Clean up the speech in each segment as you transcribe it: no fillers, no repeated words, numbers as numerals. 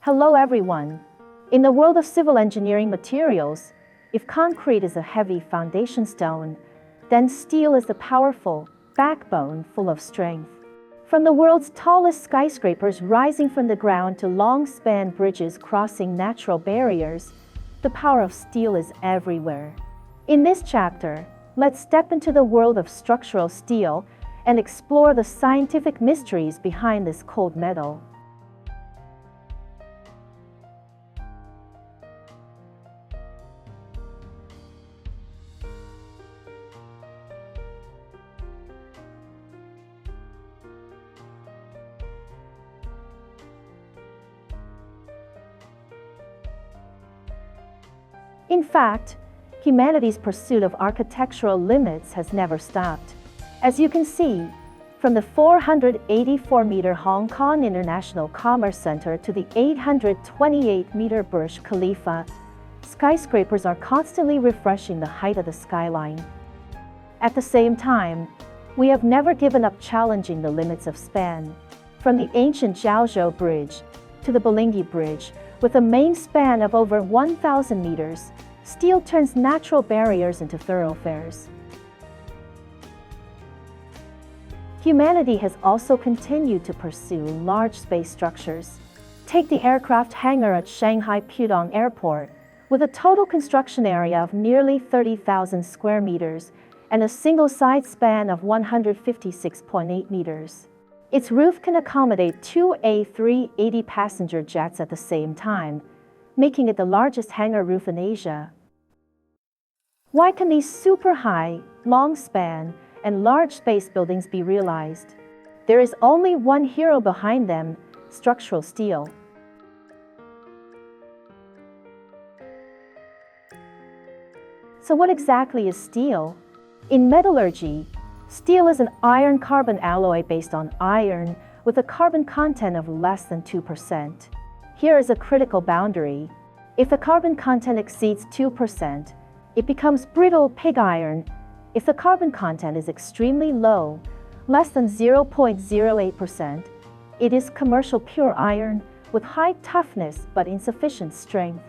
Hello everyone. In the world of civil engineering materials, if concrete is a heavy foundation stone, then steel is the powerful backbone full of strength. From the world's tallest skyscrapers rising from the ground to long-span bridges crossing natural barriers, the power of steel is everywhere. In this chapter, let's step into the world of structural steel and explore the scientific mysteries behind this cold metal. In fact, humanity's pursuit of architectural limits has never stopped. As you can see, from the 484-meter Hong Kong International Commerce Center to the 828-meter Burj Khalifa, skyscrapers are constantly refreshing the height of the skyline. At the same time, we have never given up challenging the limits of span. From the ancient Jiaozhou Bridge to the Bolingi Bridge, with a main span of over 1,000 meters, steel turns natural barriers into thoroughfares. Humanity has also continued to pursue large space structures. Take the aircraft hangar at Shanghai Pudong Airport, with a total construction area of nearly 30,000 square meters and a single side span of 156.8 meters. Its roof can accommodate two A380 passenger jets at the same time, making it the largest hangar roof in Asia. Why can these super high, long span, and large space buildings be realized? There is only one hero behind them: structural steel. So what exactly is steel? In metallurgy, steel is an iron-carbon alloy based on iron with a carbon content of less than 2%. Here is a critical boundary. If the carbon content exceeds 2%, it becomes brittle pig iron. If the carbon content is extremely low, less than 0.08%, it is commercial pure iron with high toughness but insufficient strength.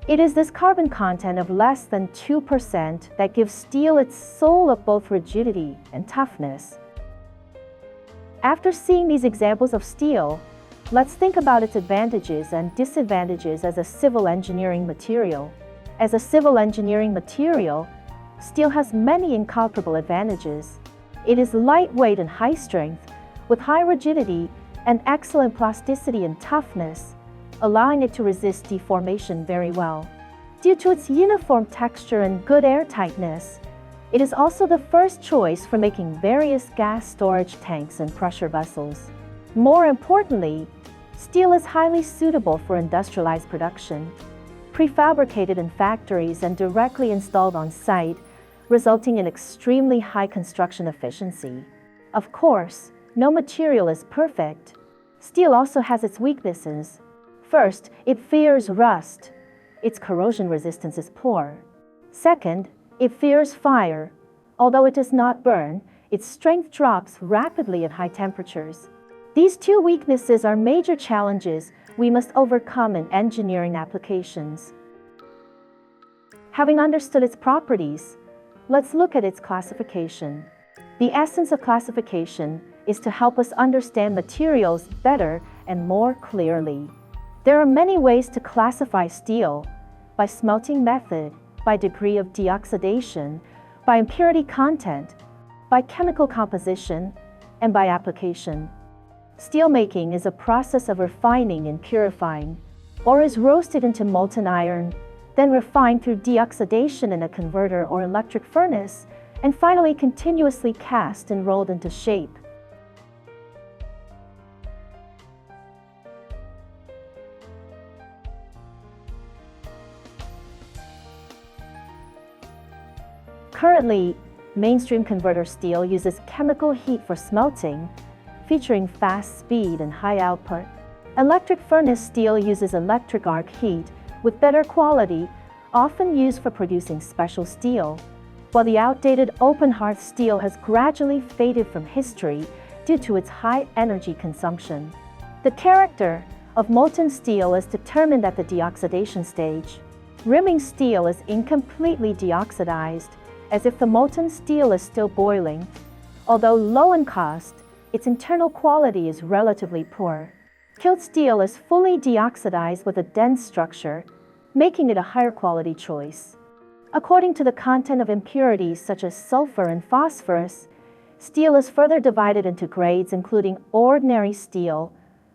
It is this carbon content of less than 2% that gives steel its soul of both rigidity and toughness. After seeing these examples of steel, let's think about its advantages and disadvantages as a civil engineering material. As a civil engineering material, steel has many incomparable advantages. It is lightweight and high strength, with high rigidity and excellent plasticity and toughness, allowing it to resist deformation very well. Due to its uniform texture and good airtightness, it is also the first choice for making various gas storage tanks and pressure vessels. More importantly, steel is highly suitable for industrialized production, prefabricated in factories and directly installed on site, resulting in extremely high construction efficiency. Of course, no material is perfect. Steel also has its weaknesses. First, it fears rust. Its corrosion resistance is poor. Second, it fears fire. Although it does not burn, its strength drops rapidly at high temperatures. These two weaknesses are major challenges we must overcome in engineering applications. Having understood its properties, let's look at its classification. The essence of classification is to help us understand materials better and more clearly. There are many ways to classify steel: by smelting method, by degree of deoxidation, by impurity content, by chemical composition, and by application. Steelmaking is a process of refining and purifying. Ore is roasted into molten iron, then refined through deoxidation in a converter or electric furnace, and finally continuously cast and rolled into shape. Currently, mainstream converter steel uses chemical heat for smelting, featuring fast speed and high output. Electric furnace steel uses electric arc heat with better quality, often used for producing special steel, while the outdated open hearth steel has gradually faded from history due to its high energy consumption. The character, of molten steel is determined at the deoxidation stage. Rimming steel is incompletely deoxidized, as if the molten steel is still boiling. Although low in cost, its internal quality is relatively poor. Killed steel is fully deoxidized with a dense structure, making it a higher quality choice. According to the content of impurities such as sulfur and phosphorus, steel is further divided into grades including ordinary steel,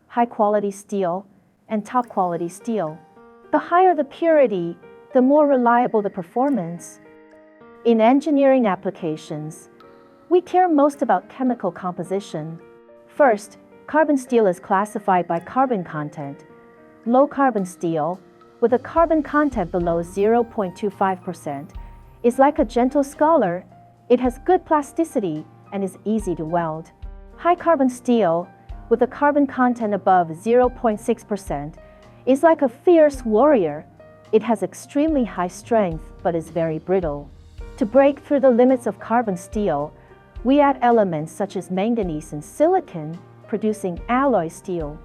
high-quality steel, and top-quality steel. The higher the purity, the more reliable the performance. In engineering applications, we care most about chemical composition. First, carbon steel is classified by carbon content. Low-carbon steel, with a carbon content below 0.25%, is like a gentle scholar. It has good plasticity and is easy to weld. High-carbon steel, with a carbon content above 0.6%, is like a fierce warrior. It has extremely high strength but is very brittle. To break through the limits of carbon steel, we add elements such as manganese and silicon, producing alloy steel.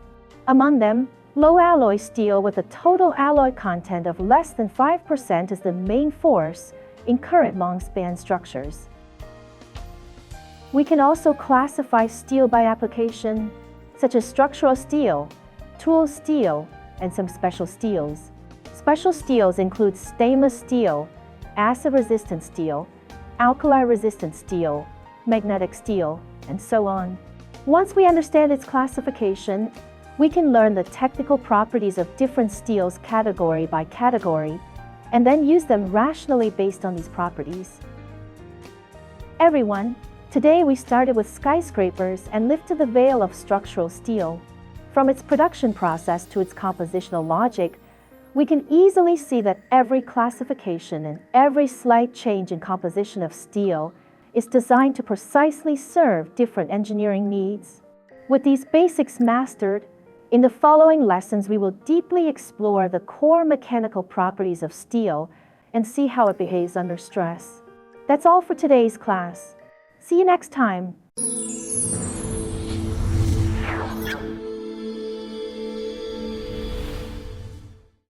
Among them, low alloy steel with a total alloy content of less than 5% is the main force in current long-span structures. We can also classify steel by application, such as structural steel, tool steel, and some special steels. Special steels include stainless steel, acid-resistant steel, alkali-resistant steel, magnetic steel, and so on. Once we understand its classification, we can learn the technical properties of different steels category by category, and then use them rationally based on these properties. Everyone, today we started with skyscrapers and lifted the veil of structural steel. From its production process to its compositional logic, we can easily see that every classification and every slight change in composition of steel is designed to precisely serve different engineering needs. With these basics mastered, in the following lessons we will deeply explore the core mechanical properties of steel and see how it behaves under stress. That's all for today's class. See you next time.